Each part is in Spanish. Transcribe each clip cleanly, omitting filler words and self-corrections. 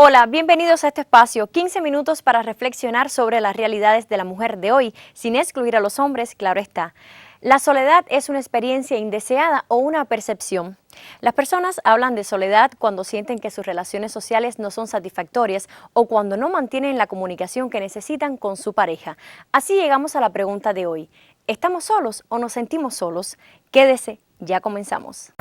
Hola, bienvenidos a este espacio, 15 minutos para reflexionar sobre las realidades de la mujer de hoy, sin excluir a los hombres, claro está. La soledad es una experiencia indeseada o una percepción. Las personas hablan de soledad cuando sienten que sus relaciones sociales no son satisfactorias o cuando no mantienen la comunicación que necesitan con su pareja. Así llegamos a la pregunta de hoy. ¿Estamos solos o nos sentimos solos? Quédese, ya comenzamos.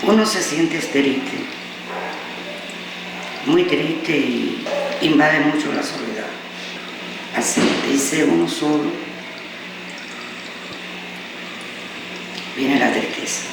Uno se siente triste, muy triste y invade mucho la soledad. Al sentirse uno solo, viene la tristeza.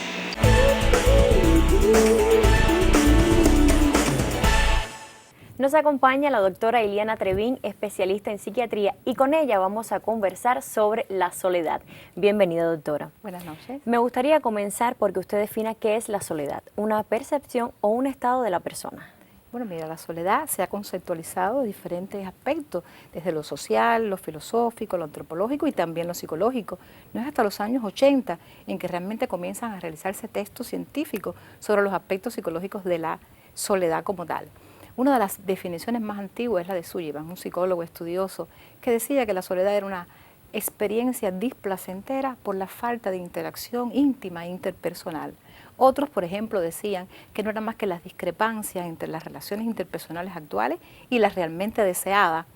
Nos acompaña la doctora Iliana Trevín, especialista en psiquiatría, y con ella vamos a conversar sobre la soledad. Bienvenida, doctora. Buenas noches. Me gustaría comenzar porque usted defina qué es la soledad, una percepción o un estado de la persona. Bueno, mira, la soledad se ha conceptualizado de diferentes aspectos, desde lo social, lo filosófico, lo antropológico y también lo psicológico. No es hasta los años 80 en que realmente comienzan a realizarse textos científicos sobre los aspectos psicológicos de la soledad como tal. Una de las definiciones más antiguas es la de Sullivan, un psicólogo estudioso, que decía que la soledad era una experiencia displacentera por la falta de interacción íntima e interpersonal. Otros, por ejemplo, decían que no era más que las discrepancias entre las relaciones interpersonales actuales y las realmente deseadas.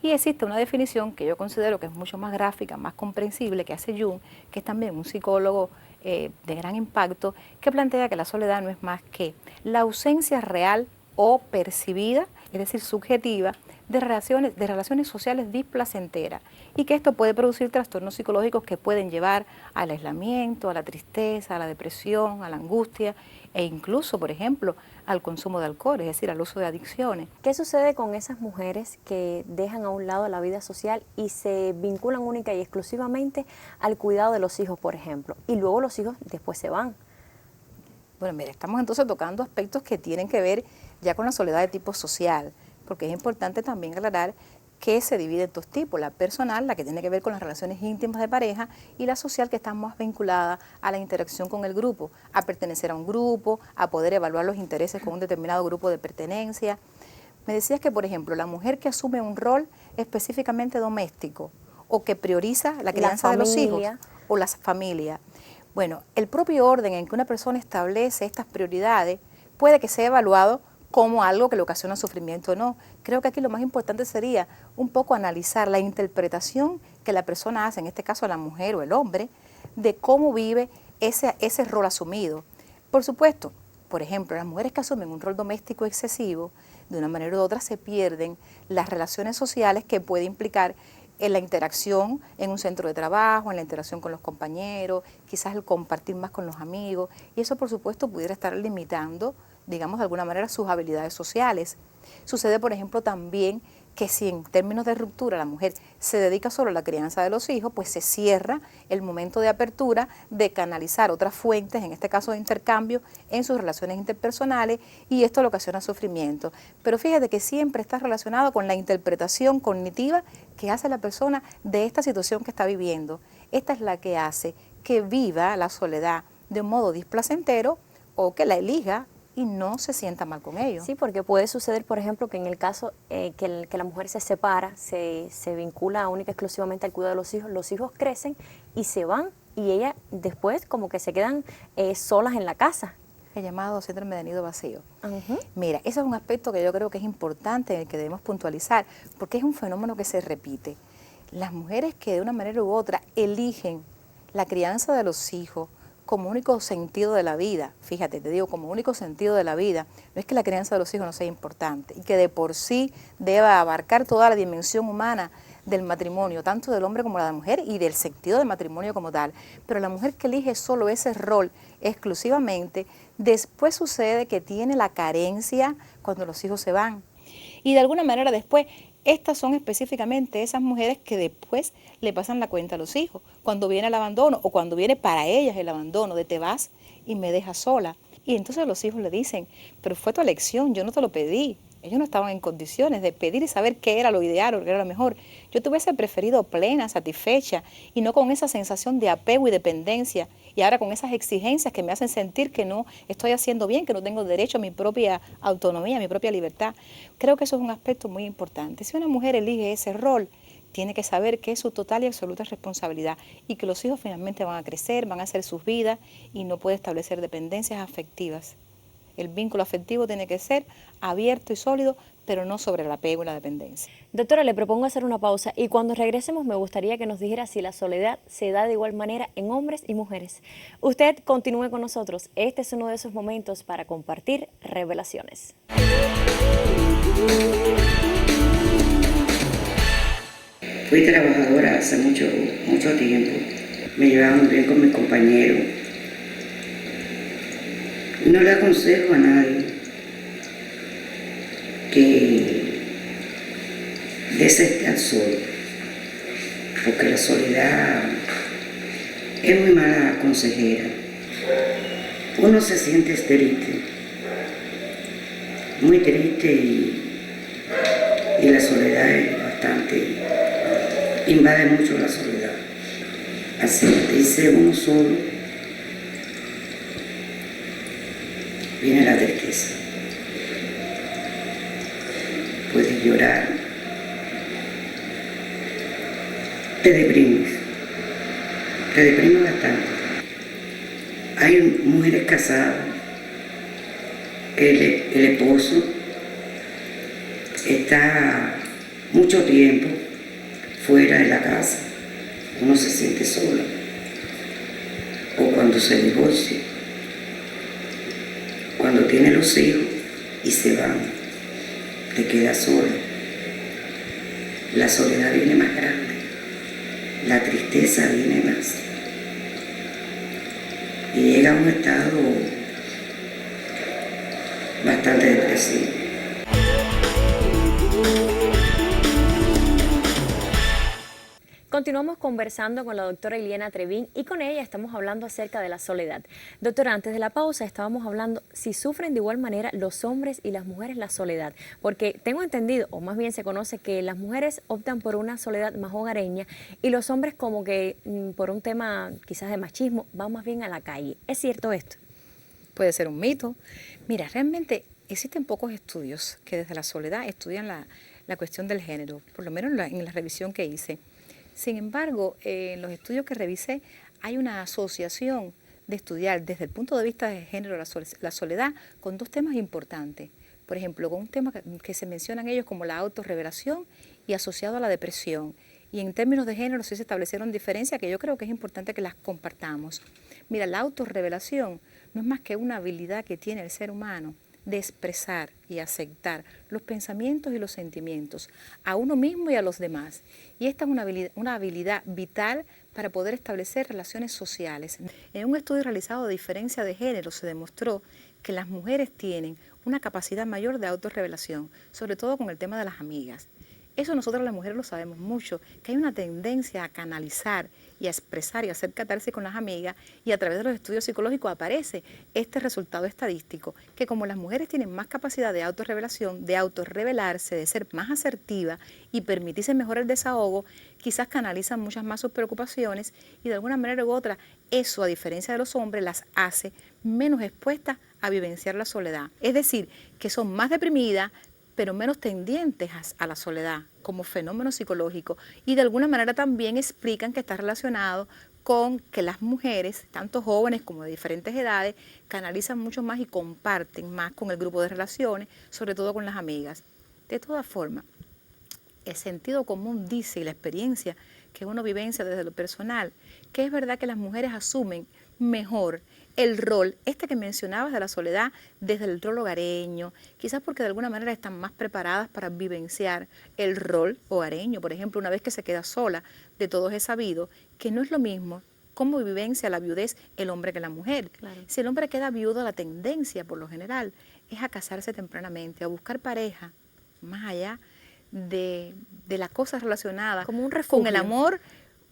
Y existe una definición que yo considero que es mucho más gráfica, más comprensible, que hace Jung, que es también un psicólogo de gran impacto, que plantea que la soledad no es más que la ausencia real o percibida, es decir, subjetiva, de relaciones sociales displacenteras, y que esto puede producir trastornos psicológicos que pueden llevar al aislamiento, a la tristeza, a la depresión, a la angustia e incluso, por ejemplo, al consumo de alcohol, es decir, al uso de adicciones. ¿Qué sucede con esas mujeres que dejan a un lado la vida social y se vinculan única y exclusivamente al cuidado de los hijos, por ejemplo, y luego los hijos después se van? Bueno, mira, estamos entonces tocando aspectos que tienen que ver ya con la soledad de tipo social, porque es importante también aclarar que se divide en dos tipos: la personal, la que tiene que ver con las relaciones íntimas de pareja, y la social, que está más vinculada a la interacción con el grupo, a pertenecer a un grupo, a poder evaluar los intereses con un determinado grupo de pertenencia. Me decías que, por ejemplo, la mujer que asume un rol específicamente doméstico o que prioriza la crianza de los hijos o las familias. Bueno, el propio orden en que una persona establece estas prioridades puede que sea evaluado como algo que le ocasiona sufrimiento o no. Creo que aquí lo más importante sería un poco analizar la interpretación que la persona hace, en este caso la mujer o el hombre, de cómo vive ese rol asumido. Por supuesto, por ejemplo, las mujeres que asumen un rol doméstico excesivo, de una manera u otra se pierden las relaciones sociales que puede implicar en la interacción en un centro de trabajo, en la interacción con los compañeros, quizás el compartir más con los amigos, y eso por supuesto pudiera estar limitando, digamos de alguna manera, sus habilidades sociales. Sucede, por ejemplo, también que si en términos de ruptura la mujer se dedica solo a la crianza de los hijos, pues se cierra el momento de apertura de canalizar otras fuentes, en este caso de intercambio, en sus relaciones interpersonales, y esto le ocasiona sufrimiento. Pero fíjate que siempre está relacionado con la interpretación cognitiva que hace la persona de esta situación que está viviendo. Esta es la que hace que viva la soledad de un modo displacentero o que la elija y no se sienta mal con ello. Sí, porque puede suceder, por ejemplo, que en el caso que la mujer se separa, se vincula única y exclusivamente al cuidado de los hijos crecen y se van, y ella después como que se quedan solas en la casa. El llamado síndrome de nido vacío. Uh-huh. Mira, ese es un aspecto que yo creo que es importante, en el que debemos puntualizar, porque es un fenómeno que se repite. Las mujeres que de una manera u otra eligen la crianza de los hijos como único sentido de la vida, fíjate, te digo, como único sentido de la vida, no es que la crianza de los hijos no sea importante y que de por sí deba abarcar toda la dimensión humana del matrimonio, tanto del hombre como de la mujer, y del sentido del matrimonio como tal, pero la mujer que elige solo ese rol exclusivamente, después sucede que tiene la carencia cuando los hijos se van. Y de alguna manera después Estas son específicamente esas mujeres que después le pasan la cuenta a los hijos, cuando viene el abandono o cuando viene para ellas el abandono de te vas y me dejas sola. Y entonces los hijos le dicen, pero fue tu elección, yo no te lo pedí. Ellos no estaban en condiciones de pedir y saber qué era lo ideal o qué era lo mejor. Yo te hubiese preferido plena, satisfecha y no con esa sensación de apego y dependencia y ahora con esas exigencias que me hacen sentir que no estoy haciendo bien, que no tengo derecho a mi propia autonomía, a mi propia libertad. Creo que eso es un aspecto muy importante. Si una mujer elige ese rol, tiene que saber que es su total y absoluta responsabilidad y que los hijos finalmente van a crecer, van a hacer sus vidas y no puede establecer dependencias afectivas. El vínculo afectivo tiene que ser abierto y sólido, pero no sobre el apego y la dependencia. Doctora, le propongo hacer una pausa y cuando regresemos me gustaría que nos dijera si la soledad se da de igual manera en hombres y mujeres. Usted continúe con nosotros. Este es uno de esos momentos para compartir revelaciones. Fui trabajadora hace mucho tiempo. Me llevaba muy bien con mis compañeros. No le aconsejo a nadie que desee estar solo, porque la soledad es muy mala consejera. Uno se siente triste, muy triste y la soledad es bastante, invade mucho la soledad. Al sentirse uno solo, viene la tristeza. Puedes llorar, te deprimes bastante. Hay mujeres casadas que el esposo está mucho tiempo fuera de la casa, uno se siente sola, o cuando se divorcia, cuando tiene los hijos y se van, te quedas sola. La soledad viene más grande, la tristeza viene más, y llega a un estado bastante depresivo. Continuamos conversando con la doctora Iliana Trevín y con ella estamos hablando acerca de la soledad. Doctora, antes de la pausa estábamos hablando si sufren de igual manera los hombres y las mujeres la soledad, porque tengo entendido, o más bien se conoce, que las mujeres optan por una soledad más hogareña y los hombres como que por un tema quizás de machismo van más bien a la calle. ¿Es cierto esto? Puede ser un mito. Mira, realmente existen pocos estudios que desde la soledad estudian la cuestión del género, por lo menos en la revisión que hice. Sin embargo, en los estudios que revisé hay una asociación de estudiar desde el punto de vista de género la soledad con dos temas importantes. Por ejemplo, con un tema que se mencionan ellos como la autorrevelación y asociado a la depresión. Y en términos de género sí se establecieron diferencias que yo creo que es importante que las compartamos. Mira, la autorrevelación no es más que una habilidad que tiene el ser humano de expresar y aceptar los pensamientos y los sentimientos a uno mismo y a los demás. Y esta es una habilidad vital para poder establecer relaciones sociales. En un estudio realizado de diferencia de género se demostró que las mujeres tienen una capacidad mayor de autorrevelación, sobre todo con el tema de las amigas. Eso nosotros las mujeres lo sabemos mucho, que hay una tendencia a canalizar y a expresar y a hacer catarsis con las amigas, y a través de los estudios psicológicos aparece este resultado estadístico, que como las mujeres tienen más capacidad de autorrevelación, de autorrevelarse, de ser más asertiva y permitirse mejor el desahogo, quizás canalizan muchas más sus preocupaciones y de alguna manera u otra eso, a diferencia de los hombres, las hace menos expuestas a vivenciar la soledad. Es decir, que son más deprimidas, pero menos tendientes a la soledad como fenómeno psicológico, y de alguna manera también explican que está relacionado con que las mujeres, tanto jóvenes como de diferentes edades, canalizan mucho más y comparten más con el grupo de relaciones, sobre todo con las amigas. De todas formas, el sentido común dice, y la experiencia que uno vivencia desde lo personal, que es verdad que las mujeres asumen mejor el rol, que mencionabas de la soledad, desde el rol hogareño, quizás porque de alguna manera están más preparadas para vivenciar el rol hogareño. Por ejemplo, una vez que se queda sola, de todos es sabido que no es lo mismo cómo vivencia la viudez el hombre que la mujer. Claro. Si el hombre queda viudo, la tendencia por lo general es a casarse tempranamente, a buscar pareja, más allá de las cosas relacionadas Como un con refugio. el amor,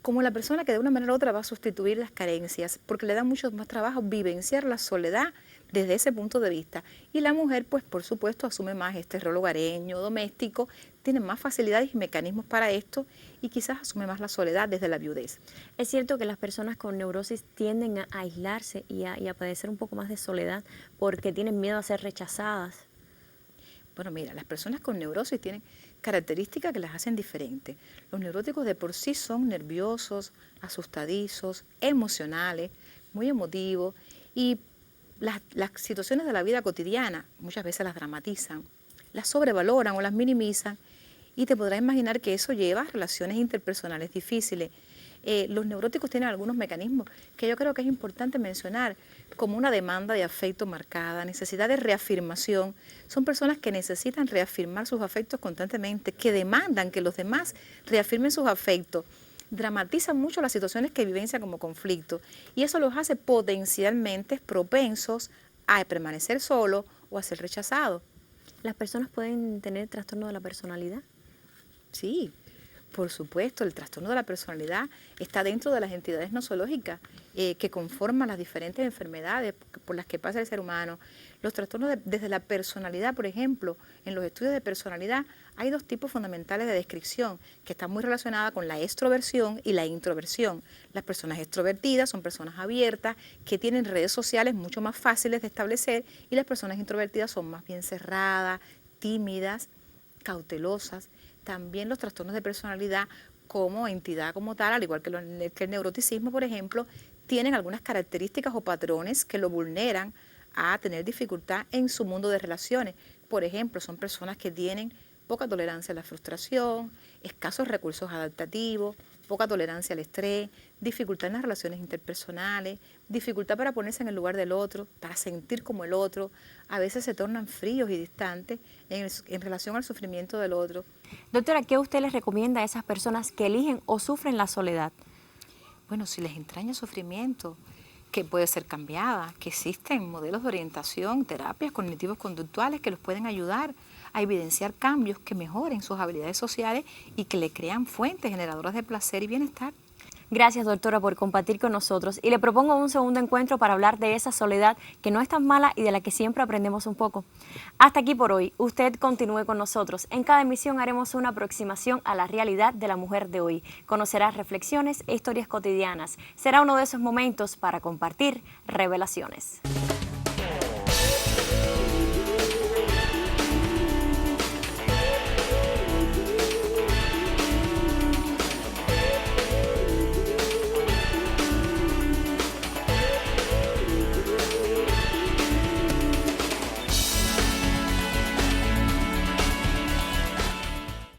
como la persona que de una manera u otra va a sustituir las carencias, porque le da mucho más trabajo vivenciar la soledad desde ese punto de vista. Y la mujer, pues por supuesto, asume más este rol hogareño, doméstico, tiene más facilidades y mecanismos para esto y quizás asume más la soledad desde la viudez. Es cierto que las personas con neurosis tienden a aislarse y a padecer un poco más de soledad porque tienen miedo a ser rechazadas. Bueno, mira, las personas con neurosis tienen características que las hacen diferentes. Los neuróticos de por sí son nerviosos, asustadizos, emocionales, muy emotivos y las situaciones de la vida cotidiana muchas veces las dramatizan, las sobrevaloran o las minimizan y te podrás imaginar que eso lleva a relaciones interpersonales difíciles. Los neuróticos tienen algunos mecanismos que yo creo que es importante mencionar, como una demanda de afecto marcada, necesidad de reafirmación. Son personas que necesitan reafirmar sus afectos constantemente, que demandan que los demás reafirmen sus afectos. Dramatizan mucho las situaciones que vivencian como conflicto y eso los hace potencialmente propensos a permanecer solos o a ser rechazados. ¿Las personas pueden tener trastorno de la personalidad? Sí, por supuesto, el trastorno de la personalidad está dentro de las entidades nosológicas que conforman las diferentes enfermedades por las que pasa el ser humano. Los trastornos desde la personalidad, por ejemplo, en los estudios de personalidad hay dos tipos fundamentales de descripción que están muy relacionadas con la extroversión y la introversión. Las personas extrovertidas son personas abiertas que tienen redes sociales mucho más fáciles de establecer y las personas introvertidas son más bien cerradas, tímidas, cautelosas. También los trastornos de personalidad como entidad como tal, al igual que el neuroticismo, por ejemplo, tienen algunas características o patrones que lo vulneran a tener dificultad en su mundo de relaciones. Por ejemplo, son personas que tienen poca tolerancia a la frustración, escasos recursos adaptativos, poca tolerancia al estrés, dificultad en las relaciones interpersonales, dificultad para ponerse en el lugar del otro, para sentir como el otro. A veces se tornan fríos y distantes en relación al sufrimiento del otro. Doctora, ¿qué usted les recomienda a esas personas que eligen o sufren la soledad? Bueno, si les entraña sufrimiento, que puede ser cambiada, que existen modelos de orientación, terapias cognitivos conductuales que los pueden ayudar a evidenciar cambios que mejoren sus habilidades sociales y que le crean fuentes generadoras de placer y bienestar. Gracias, doctora, por compartir con nosotros. Y le propongo un segundo encuentro para hablar de esa soledad que no es tan mala y de la que siempre aprendemos un poco. Hasta aquí por hoy. Usted continúe con nosotros. En cada emisión haremos una aproximación a la realidad de la mujer de hoy. Conocerá reflexiones e historias cotidianas. Será uno de esos momentos para compartir revelaciones.